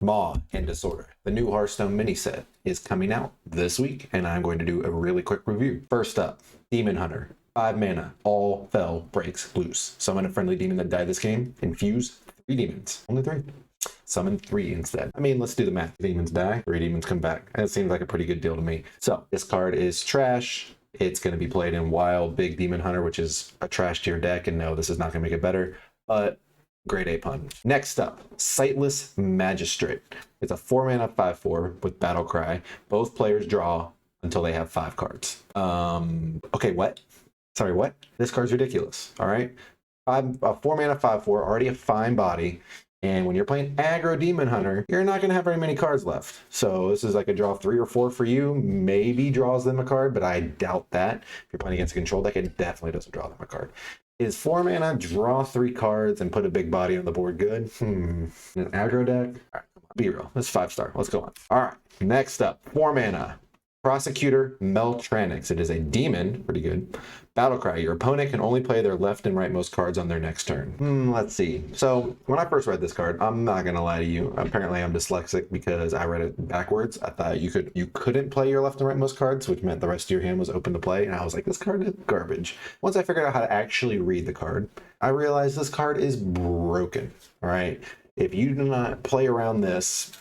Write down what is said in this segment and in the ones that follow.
Maw and Disorder, the new Hearthstone Miniset, is coming out this week, and I'm going to do a really quick review. First up, Demon Hunter. 5 mana, all fell breaks loose. Summon a friendly demon that died this game, infuse 3 demons. Only 3. Summon 3 instead. I mean, let's do the math. Demons die, 3 demons come back. That seems like a pretty good deal to me. So this card is trash. It's going to be played in Wild Big Demon Hunter, which is a trash tier deck, and no, this is not going to make it better, but grade A pun. Next up, Sightless Magistrate. It's a 4 mana 5/4 with Battle Cry. Both players draw until they have 5 cards. Okay, what? Sorry, what? This card's ridiculous. All right, 4 mana 5/4, already a fine body. And when you're playing aggro Demon Hunter, you're not going to have very many cards left. So this is like a draw 3 or 4 for you. Maybe draws them a card, but I doubt that. If you're playing against a control deck, it definitely doesn't draw them a card. Is 4 mana, draw 3 cards, and put a big body on the board good? An aggro deck? All right, be real. This is 5-star. Let's go on. All right, next up, 4 mana. Prosecutor Meltranix. It is a demon, pretty good. Battlecry. Your opponent can only play their left and rightmost cards on their next turn. Let's see. So when I first read this card, I'm not gonna lie to you. Apparently I'm dyslexic because I read it backwards. I thought you couldn't play your left and rightmost cards, which meant the rest of your hand was open to play. And I was like, this card is garbage. Once I figured out how to actually read the card, I realized this card is broken. All right. If you do not play around this,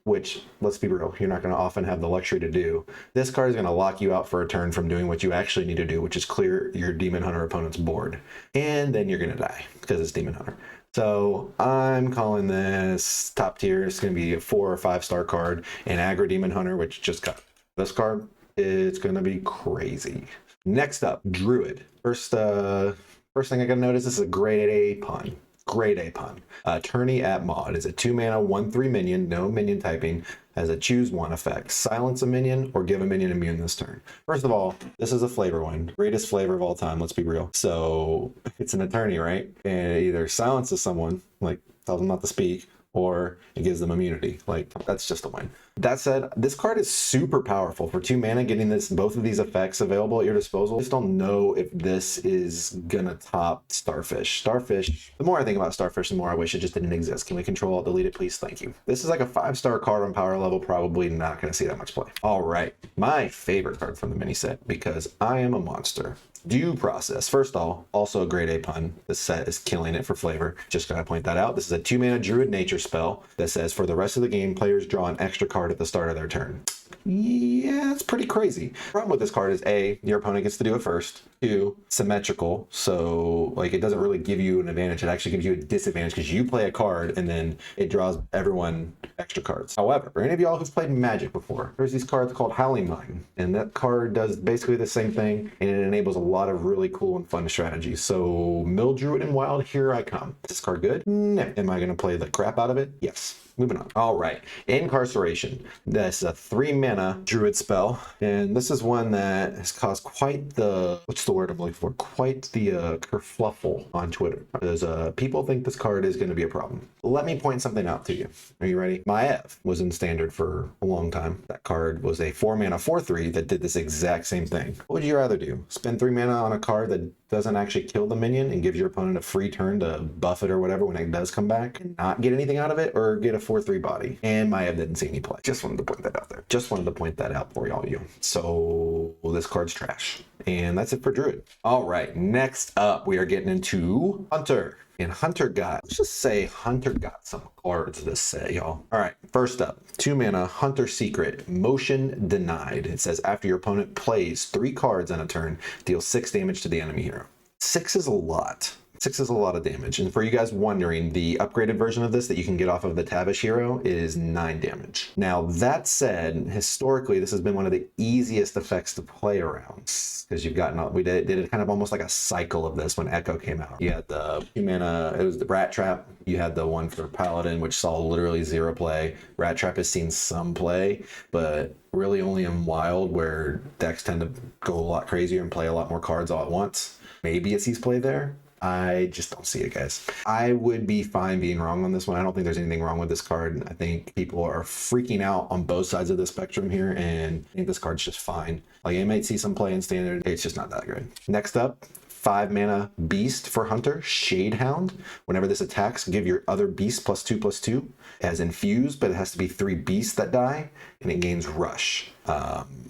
which, let's be real, you're not going to often have the luxury to do, this card is going to lock you out for a turn from doing what you actually need to do, which is clear your Demon Hunter opponent's board. And then you're going to die because it's Demon Hunter. So I'm calling this top tier. It's going to be a 4 or 5-star card. And aggro Demon Hunter, which just got this card, it's going to be crazy. Next up, Druid. First thing I got to notice, this is a grade A pun. Grade A pun. Attorney at Maw. It is a 2 mana 1/3 minion, no minion typing, has a choose 1 effect. Silence a minion or give a minion immune this turn. First of all, this is a flavor one. Greatest flavor of all time, let's be real. So it's an attorney, right? And it either silences someone, like tells them not to speak, or it gives them immunity. Like, that's just a win. That said, this card is super powerful. For 2 mana, getting both of these effects available at your disposal, I just don't know if this is gonna top Starfish. Starfish, the more I think about Starfish, the more I wish it just didn't exist. Can we control alt delete it, please? Thank you. This is like a 5-star card on power level, probably not gonna see that much play. All right, my favorite card from the mini set, because I am a monster. Due Process. First of all, also a grade A pun. This set is killing it for flavor. Just gotta point that out. This is a 2 mana Druid nature spell that says for the rest of the game, players draw an extra card at the start of their turn. Yeah, that's pretty crazy. The problem with this card is A, your opponent gets to do it first. 2, symmetrical. So like it doesn't really give you an advantage. It actually gives you a disadvantage because you play a card and then it draws everyone extra cards. However, for any of y'all who've played Magic before, there's these cards called Howling Mine. And that card does basically the same thing, and it enables a lot of really cool and fun strategies. So Mill Druid and Wild, here I come. Is this card good? No. Am I gonna play the crap out of it? Yes. Moving on. All right, Incarceration. This is a 3 mana Druid spell, and this is one that has caused quite the, what's the word I'm looking for? Quite the kerfluffle on Twitter. Because people think this card is going to be a problem. Let me point something out to you. Are you ready? Maev was in standard for a long time. That card was a 4 mana 4/3 that did this exact same thing. What would you rather do? Spend 3 mana on a card that doesn't actually kill the minion and gives your opponent a free turn to buff it or whatever when it does come back and not get anything out of it, or get a 4/3 body? And Maev didn't see any play. Just wanted to point that out there. Just wanted to point that out for all you. So this card's trash. And that's it for Druid. All right, next up we are getting into Hunter. And Hunter got, let's just say Hunter got some cards this set, y'all. All right, first up, 2 mana Hunter Secret, Motion Denied. It says after your opponent plays 3 cards in a turn, deal 6 damage to the enemy hero. 6 is a lot. 6 is a lot of damage. And for you guys wondering, the upgraded version of this that you can get off of the Tavish hero is 9 damage. Now, that said, historically, this has been one of the easiest effects to play around. Because you've gotten, we did it kind of almost like a cycle of this when Echo came out. You had the 2 mana, it was the Rat Trap. You had the one for Paladin, which saw literally 0 play. Rat Trap has seen some play, but really only in Wild, where decks tend to go a lot crazier and play a lot more cards all at once. Maybe it sees play there. I just don't see it, guys. I would be fine being wrong on this one. I don't think there's anything wrong with this card. I think people are freaking out on both sides of the spectrum here, and I think this card's just fine. Like, it might see some play in standard. It's just not that good. Next up, 5 mana beast for Hunter, Shadehound. Whenever this attacks, give your other beast +2/+2. It has infused, but it has to be 3 beasts that die, and it gains rush.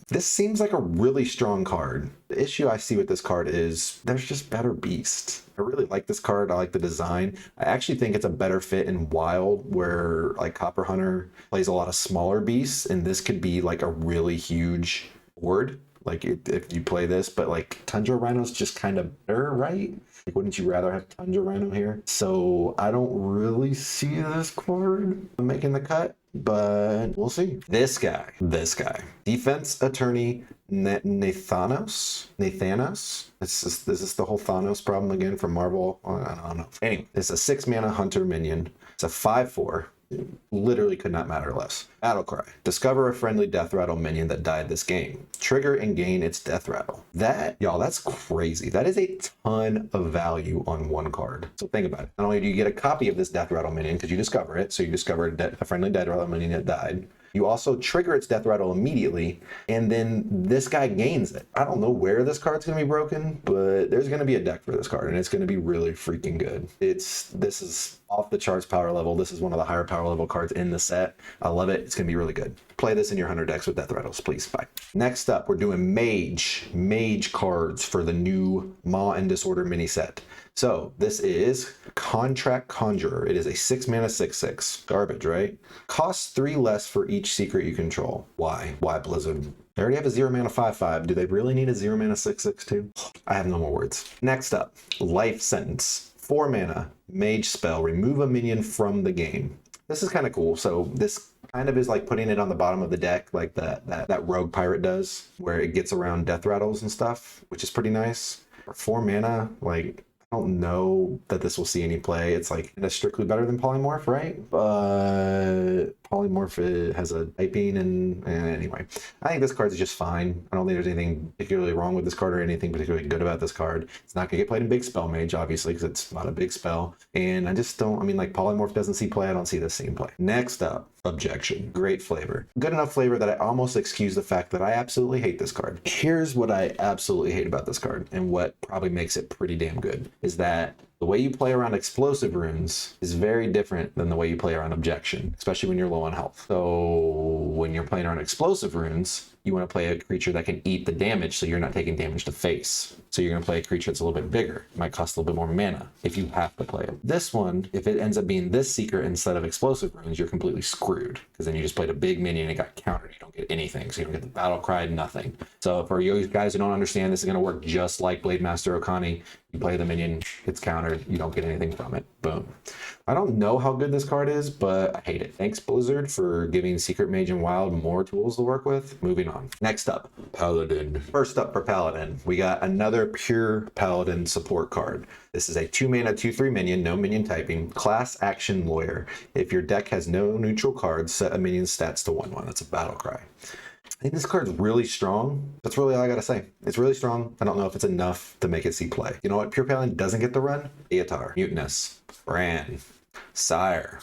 This seems like a really strong card. The issue I see with this card is there's just better beasts. I really like this card. I like the design. I actually think it's a better fit in Wild, where like Copper Hunter plays a lot of smaller beasts, and this could be like a really huge board. Like if you play this, but like Tundra Rhino's just kind of better, right? Like, wouldn't you rather have Tundra Rhino here? So I don't really see this card making the cut, but we'll see. This guy, Defense Attorney Nathanos. This is the whole Thanos problem again from Marvel. I don't know. Anyway, it's a 6 mana Hunter minion. It's a 5/4. Literally could not matter less. Battlecry. Discover a friendly death rattle minion that died this game. Trigger and gain its death rattle. That, y'all, that's crazy. That is a ton of value on one card. So think about it. Not only do you get a copy of this death rattle minion because you discover it, so you discover a friendly death rattle minion that died. You also trigger its death rattle immediately, and then this guy gains it. I don't know where this card's going to be broken, but there's going to be a deck for this card, and it's going to be really freaking good. This is off the charts power level. This is one of the higher power level cards in the set. I love it. It's going to be really good. Play this in your Hunter decks with death rattles, please. Bye. Next up, we're doing Mage cards for the new Maw and Disorder mini set. So this is Contract Conjurer. It is a 6 mana 6/6. Garbage, right? Costs 3 less for each secret you control. Why? Why Blizzard? They already have a 0 mana 5/5. Do they really need a 0 mana 6/6 too? I have no more words. Next up, Life Sentence. 4 mana, mage spell. Remove a minion from the game. This is kind of cool. So this kind of is like putting it on the bottom of the deck, like that rogue pirate does, where it gets around death rattles and stuff, which is pretty nice. For 4 mana, like, I don't know that this will see any play. It's like, it's strictly better than Polymorph, right? But Polymorph, it has a typing, and anyway, I think this card is just fine. I don't think there's anything particularly wrong with this card or anything particularly good about this card. It's not gonna get played in big spell mage, obviously, because it's not a big spell. And I just don't, I mean, like, Polymorph doesn't see play. I don't see this seeing play. Next up, Objection. Great flavor. Good enough flavor that I almost excuse the fact that I absolutely hate this card. Here's what I absolutely hate about this card, and what probably makes it pretty damn good, is that the way you play around explosive runes is very different than the way you play around Objection, especially when you're low on health. So when you're playing around explosive runes, you want to play a creature that can eat the damage so you're not taking damage to face. So you're going to play a creature that's a little bit bigger. It might cost a little bit more mana if you have to play it. This one, if it ends up being this secret instead of explosive runes, you're completely screwed, because then you just played a big minion and it got countered. You don't get anything. So you don't get the battle cry, nothing. So for you guys who don't understand, this is going to work just like Blade Master Okani. You play the minion, it's countered, you don't get anything from it. Boom. I don't know how good this card is, but I hate it. Thanks, Blizzard, for giving Secret Mage and Wild more tools to work with. Moving on. Next up, Paladin. First up for Paladin, we got another pure Paladin support card. This is a 2 mana 2/3 minion, no minion typing, class action lawyer. If your deck has no neutral cards, set a minion's stats to 1/1. That's a battle cry. I think this card's really strong. That's really all I gotta say. It's really strong. I don't know if it's enough to make it see play. You know what Pure Paladin doesn't get the run? Eotar, Mutinous, Bran, Sire.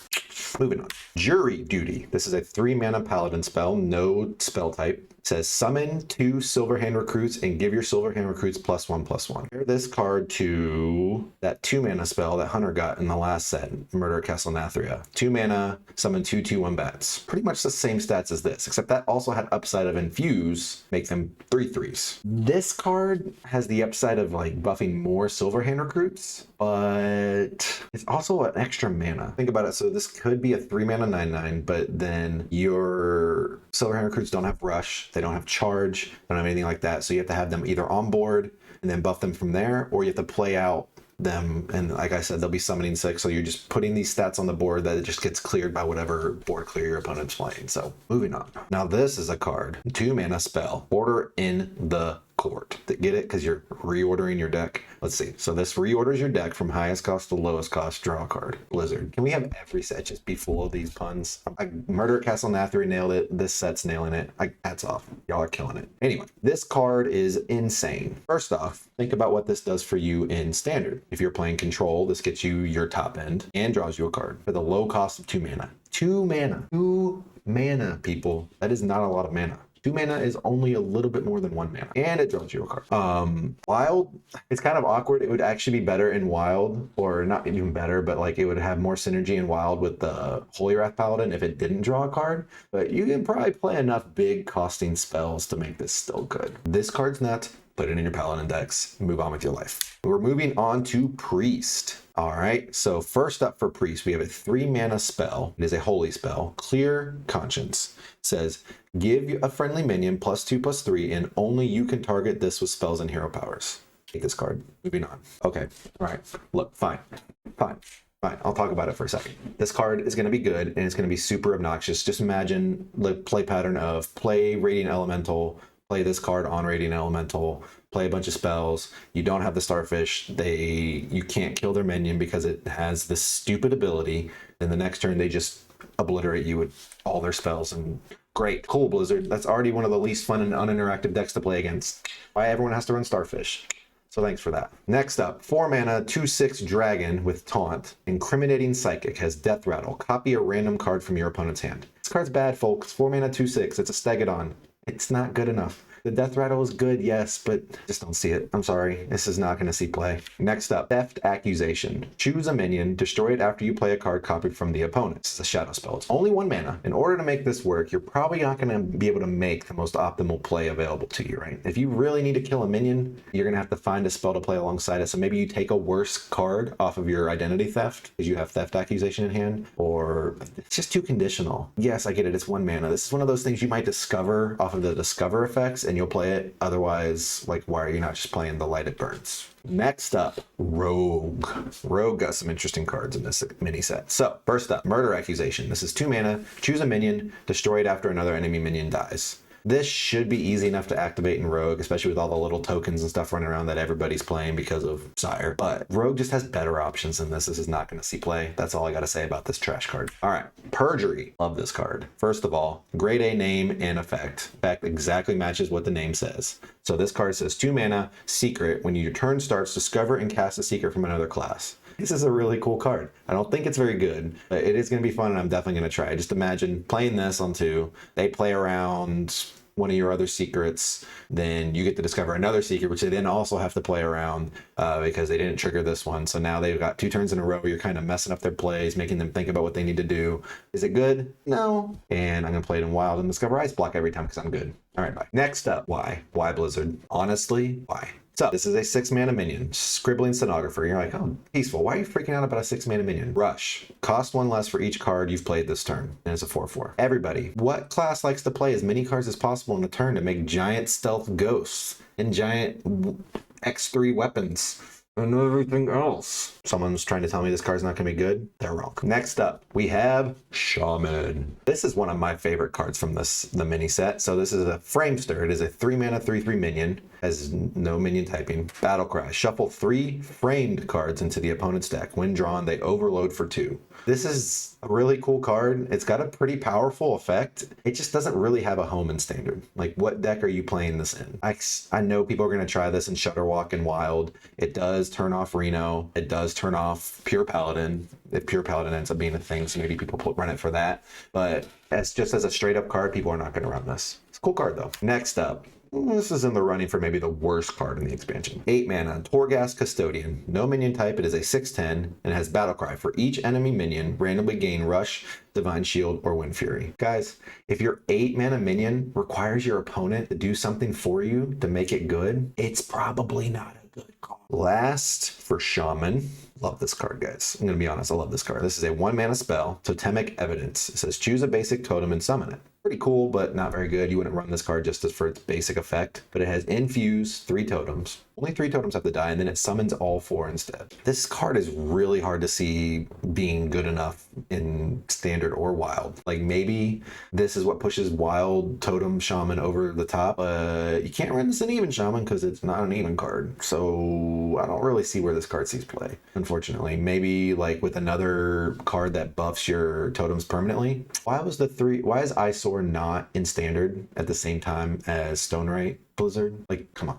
Moving on. Jury Duty. This is a 3 mana Paladin spell, no spell type. It says summon 2 Silverhand recruits and give your Silverhand recruits +1/+1. Compare this card to that 2 mana spell that Hunter got in the last set, Murder Castle Nathria. 2 mana, summon 2 2/1 bats. Pretty much the same stats as this, except that also had upside of infuse, make them 3/3s. This card has the upside of like buffing more Silverhand recruits, but it's also an extra mana. Think about it. So this could be a 3 mana 9/9, but then your Silverhand recruits don't have rush. They don't have charge, don't have anything like that. So you have to have them either on board and then buff them from there, or you have to play out them, and like I said, they'll be summoning 6, so you're just putting these stats on the board that it just gets cleared by whatever board clear your opponent's playing. So moving on. Now this is a card, 2 mana spell, Order in the Court. Get it? Because you're reordering your deck. Let's see. So this reorders your deck from highest cost to lowest cost. Draw a card. Blizzard. Can we have every set just be full of these puns? Murder Castle Nathria nailed it. This set's nailing it. Hats off. Y'all are killing it. Anyway, this card is insane. First off, think about what this does for you in Standard. If you're playing Control, this gets you your top end and draws you a card for the low cost of 2 mana. 2 mana. 2 mana, people. That is not a lot of mana. 2 mana is only a little bit more than 1 mana, and it draws you a card. Wild, it's kind of awkward. It would actually be better in Wild, or not even better, but like it would have more synergy in Wild with the Holy Wrath Paladin if it didn't draw a card. But you can probably play enough big costing spells to make this still good. This card's nuts. Put it in your Paladin decks, move on with your life. We're moving on to Priest. All right, so first up for Priest, we have a 3 mana spell. It is a holy spell. Clear Conscience. It says, give a friendly minion +2/+3, and only you can target this with spells and hero powers. Take this card. Moving on. Okay, all right, look, fine. I'll talk about it for a second. This card is going to be good, and it's going to be super obnoxious. Just imagine the play pattern of play Radiant Elemental, play this card on Radiant Elemental, play a bunch of spells. You don't have the Starfish. You can't kill their minion because it has this stupid ability. And the next turn, they just obliterate you with all their spells. And great, cool, Blizzard. That's already one of the least fun and uninteractive decks to play against. Why everyone has to run Starfish. So thanks for that. Next up, 4 mana, 2/6 dragon with taunt. Incriminating Psychic, has Death Rattle. Copy a random card from your opponent's hand. This card's bad, folks. 4 mana, 2/6. It's a Stegodon. It's not good enough. The Death Rattle is good, yes, but just don't see it. I'm sorry. This is not going to see play. Next up, Theft Accusation. Choose a minion, destroy it after you play a card copied from the opponent. It's a shadow spell. It's only 1 mana. In order to make this work, you're probably not going to be able to make the most optimal play available to you, right? If you really need to kill a minion, you're going to have to find a spell to play alongside it. So maybe you take a worse card off of your Identity Theft because you have Theft Accusation in hand, or it's just too conditional. Yes, I get it. It's 1 mana. This is one of those things you might discover off of the Discover effects, and you'll play it. Otherwise, like, why are you not just playing the Light It Burns? Next up, Rogue. Rogue got some interesting cards in this mini set. So first up, Murder Accusation. This is 2 mana, choose a minion, destroy it after another enemy minion dies. This should be easy enough to activate in Rogue, especially with all the little tokens and stuff running around that everybody's playing because of Sire. But Rogue just has better options than this. This is not going to see play. That's all I got to say about this trash card. All right, Perjury. Love this card. First of all, grade A name and effect. In fact, exactly matches what the name says. So this card says 2 mana, secret. When your turn starts, discover and cast a secret from another class. This is a really cool card. I don't think it's very good, but it is going to be fun, and I'm definitely going to try. Just imagine playing this on 2. They play around one of your other secrets, then you get to discover another secret, which they then also have to play around because they didn't trigger this one. So now they've got 2 turns in a row where you're kind of messing up their plays, making them think about what they need to do. Is it good? No. And I'm going to play it in Wild and discover Ice Block every time because I'm good. All right, bye. Next up, why? Why Blizzard? Honestly, why? So this is a 6 mana minion, Scribbling Stenographer. You're like, oh, peaceful. Why are you freaking out about a 6 mana minion? Rush. Cost 1 less for each card you've played this turn. And it's a 4/4. Everybody, what class likes to play as many cards as possible in a turn to make giant stealth ghosts and giant X3 weapons and everything else? Someone's trying to tell me this card's not going to be good. They're wrong. Next up, we have Shaman. This is one of my favorite cards from the mini set. So this is a Framester. It is a 3 mana 3/3 minion. Has no minion typing. Battle Cry. Shuffle 3 framed cards into the opponent's deck. When drawn, they overload for 2. This is a really cool card. It's got a pretty powerful effect. It just doesn't really have a home in Standard. Like, what deck are you playing this in? I know people are going to try this in Shutterwalk and Wild. It does turn off Reno. It does turn off Pure Paladin. If Pure Paladin ends up being a thing, so maybe people run it for that. But as a straight up card, people are not going to run this. It's a cool card though. Next up, this is in the running for maybe the worst card in the expansion. 8 mana, Torghast Custodian. No minion type, it is a 6/10 and has Battle Cry. For each enemy minion, randomly gain Rush, Divine Shield, or Wind Fury. Guys, if your 8 mana minion requires your opponent to do something for you to make it good, it's probably not a good card. Last for Shaman. Love this card, guys. I'm going to be honest, I love this card. This is a 1 mana spell, Totemic Evidence. It says choose a basic totem and summon it. Pretty cool, but not very good. You wouldn't run this card just for its basic effect. But it has Infuse, 3 totems. Only 3 totems have to die, and then it summons all 4 instead. This card is really hard to see being good enough in Standard or Wild. Like, maybe this is what pushes Wild Totem Shaman over the top. You can't run this in Even Shaman because it's not an even card. So I don't really see where this card sees play, unfortunately. Maybe like with another card that buffs your totems permanently. Why is Eyesore not in Standard at the same time as Stonewright Blizzard? Like, come on.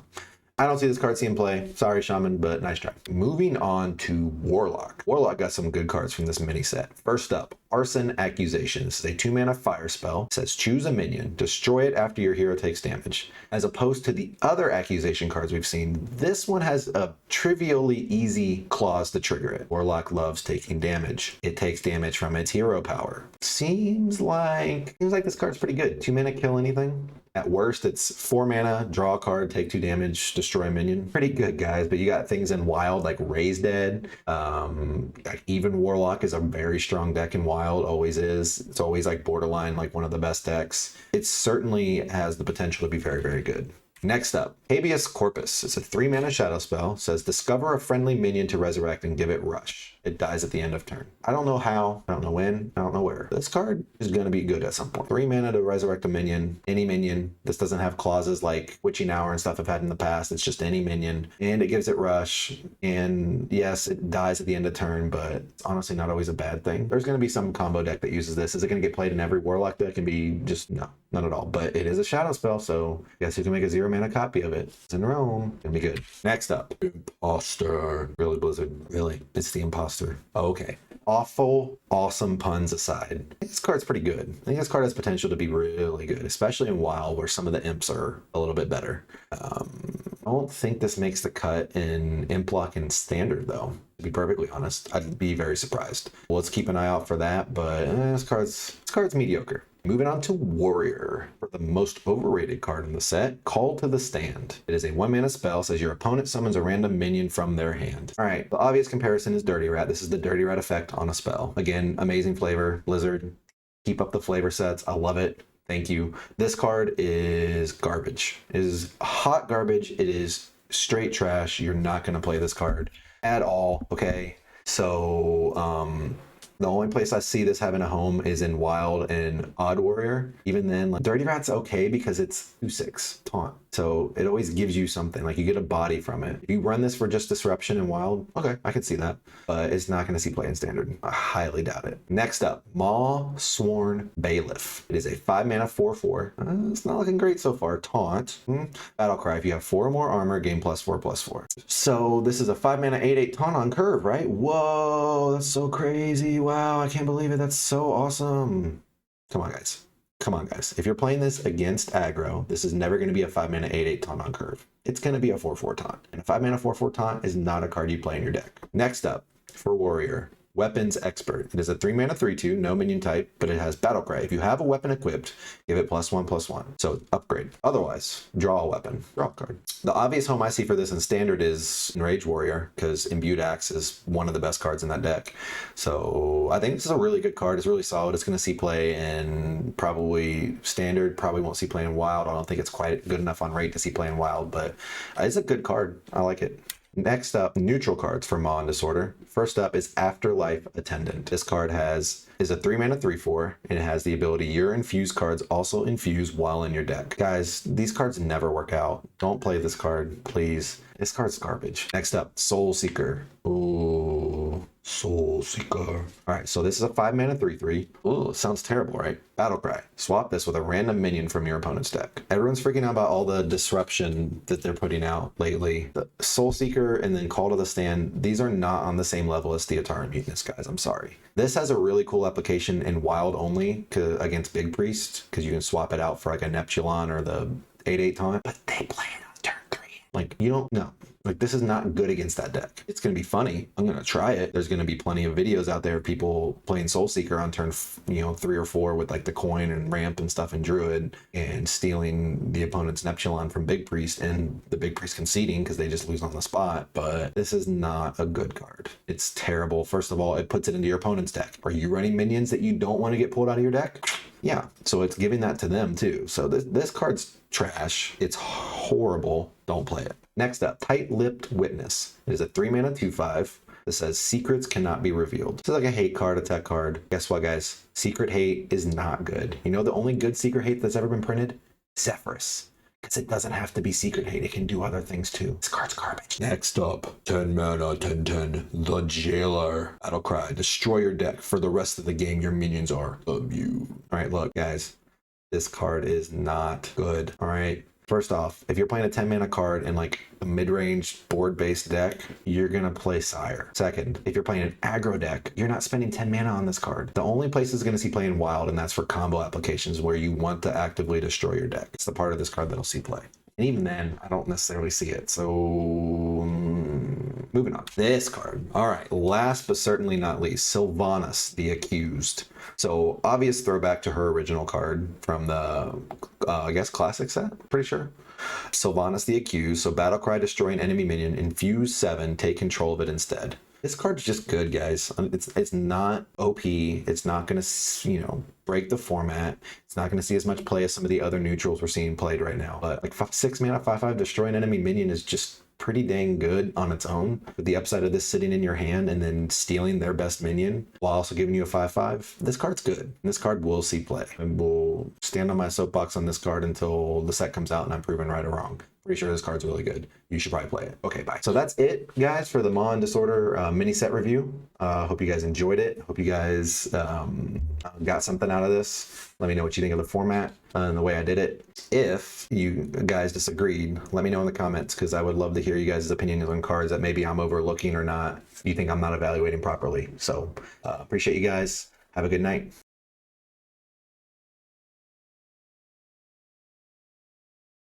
I don't see this card seeing play. Sorry, Shaman, but nice try. Moving on to Warlock. Warlock got some good cards from this mini set. First up, Arson Accusation. This is a 2-mana fire spell. It says choose a minion, destroy it after your hero takes damage. As opposed to the other Accusation cards we've seen, this one has a trivially easy clause to trigger it. Warlock loves taking damage. It takes damage from its hero power. Seems like this card's pretty good. 2-mana kill anything. At worst, it's 4 mana, draw a card, take 2 damage, destroy a minion. Pretty good, guys, but you got things in Wild like Raise Dead. Like even Warlock is a very strong deck in Wild, always is. It's always like borderline, like one of the best decks. It certainly has the potential to be very, very good. Next up, Habeas Corpus. It's a 3-mana shadow spell. It says discover a friendly minion to resurrect and give it rush. It dies at the end of turn. I don't know how, I don't know when, I don't know where. This card is going to be good at some point. 3 mana to resurrect a minion, any minion. This doesn't have clauses like Witching Hour and stuff I've had in the past. It's just any minion. And it gives it rush. And yes, it dies at the end of turn, but it's honestly not always a bad thing. There's going to be some combo deck that uses this. Is it going to get played in every Warlock deck and be just, no, not at all. But it is a shadow spell, so I guess you can make a 0-mana copy of it. It's in Rome. Gonna be good. Next up, Imposter. Really, Blizzard? Really? It's the Imposter. Okay. Awful, awesome puns aside, I think this card's pretty good. I think this card has potential to be really good, especially in Wild where some of the imps are a little bit better. I don't think this makes the cut in Imp Block and Standard though, to be perfectly honest. I'd be very surprised. Well, let's keep an eye out for that, but this card's mediocre. Moving on to Warrior, for the most overrated card in the set, Call to the Stand. It is a 1-mana spell, says your opponent summons a random minion from their hand. All right, the obvious comparison is Dirty Rat. This is the Dirty Rat effect on a spell. Again, amazing flavor, Blizzard. Keep up the flavor sets. I love it. Thank you. This card is garbage. It is hot garbage. It is straight trash. You're not going to play this card at all, okay? So, the only place I see this having a home is in Wild and Odd Warrior. Even then, like, Dirty Rat's okay because it's 2/6 taunt. So it always gives you something, like you get a body from it. If you run this for just Disruption and Wild, okay, I can see that. But it's not going to see play in Standard. I highly doubt it. Next up, Maw Sworn Bailiff. It is a 5-mana 4/4. It's not looking great so far. Taunt. Battlecry. If you have 4 or more armor, gain +4/+4. So this is a 5-mana 8/8 taunt on curve, right? Whoa, that's so crazy. Wow, I can't believe it. That's so awesome. Come on, guys. Come on, guys. If you're playing this against aggro, this is never going to be a 5-mana 8/8 taunt on curve. It's going to be a 4/4 taunt. And a 5-mana 4/4 taunt is not a card you play in your deck. Next up, for Warrior, Weapons Expert. It is a 3-mana 3/2, no minion type, but it has Battlecry. If you have a weapon equipped, give it +1/+1. So upgrade. Otherwise, draw a weapon. Draw a card. The obvious home I see for this in Standard is Enraged Warrior, because Imbued Axe is one of the best cards in that deck. So I think this is a really good card. It's really solid. It's going to see play in probably Standard. Probably won't see play in Wild. I don't think it's quite good enough on rate to see play in Wild, but it's a good card. I like it. Next up, neutral cards for Maw and Disorder. First up is Afterlife Attendant. This card is a 3-mana 3/4, and it has the ability your infused cards also infuse while in your deck. Guys, these cards never work out. Don't play this card, please. This card's garbage. Next up, Soul Seeker. Ooh, Soul Seeker. All right, so this is a 5-mana 3/3. Ooh, sounds terrible, right? Battlecry. Swap this with a random minion from your opponent's deck. Everyone's freaking out about all the disruption that they're putting out lately. The Soul Seeker and then Call to the Stand, these are not on the same level as Theatara Mutinous, guys. I'm sorry. This has a really cool application in Wild only against Big Priest, because you can swap it out for like a Neptulon or the 8/8 taunt, but they play it on turn 3. Like, you don't know. Like, this is not good against that deck. It's going to be funny. I'm going to try it. There's going to be plenty of videos out there of people playing Soul Seeker on turn, 3 or 4 with like the coin and ramp and stuff in Druid and stealing the opponent's Neptulon from Big Priest and the Big Priest conceding because they just lose on the spot. But this is not a good card. It's terrible. First of all, it puts it into your opponent's deck. Are you running minions that you don't want to get pulled out of your deck? Yeah, so it's giving that to them too. So this card's trash. It's horrible. Don't play it. Next up, Tight-Lipped Witness. It is a 3-mana 2/5. That says secrets cannot be revealed. This is like a hate card, a tech card. Guess what, guys? Secret hate is not good. You know the only good secret hate that's ever been printed? Zephyrus. Because it doesn't have to be secret hate. It can do other things too. This card's garbage. Next up, 10 mana, 10/10. The Jailer. Battlecry. Destroy your deck. For the rest of the game, your minions are immune. All right, look, guys. This card is not good. All right. First off, if you're playing a 10 mana card in like a mid-range board-based deck, you're gonna play Sire. Second, if you're playing an aggro deck, you're not spending 10 mana on this card. The only place it's gonna see play in Wild, and that's for combo applications where you want to actively destroy your deck. It's the part of this card that'll see play. And even then, I don't necessarily see it. So moving on. This card. All right. Last but certainly not least, Sylvanas, the Accused. So obvious throwback to her original card from the, I guess, classic set. Pretty sure. Sylvanas, the Accused. So Battlecry, destroy an enemy minion. Infuse 7. Take control of it instead. This card's just good, guys. It's not OP. It's not going to, break the format. It's not going to see as much play as some of the other neutrals we're seeing played right now. But like 6 mana, 5/5, destroy an enemy minion is just pretty dang good on its own. With the upside of this sitting in your hand and then stealing their best minion while also giving you a 5/5, this card's good. This card will see play. I will stand on my soapbox on this card until the set comes out and I'm proven right or wrong. Pretty sure this card's really good. You should probably play it. Okay, bye. So that's it, guys, for the Maw and Disorder mini set review. Hope you guys enjoyed it. Hope you guys got something out of this. Let me know what you think of the format and the way I did it. If you guys disagreed, let me know in the comments, because I would love to hear you guys' opinions on cards that maybe I'm overlooking or not. You think I'm not evaluating properly. So appreciate you guys. Have a good night.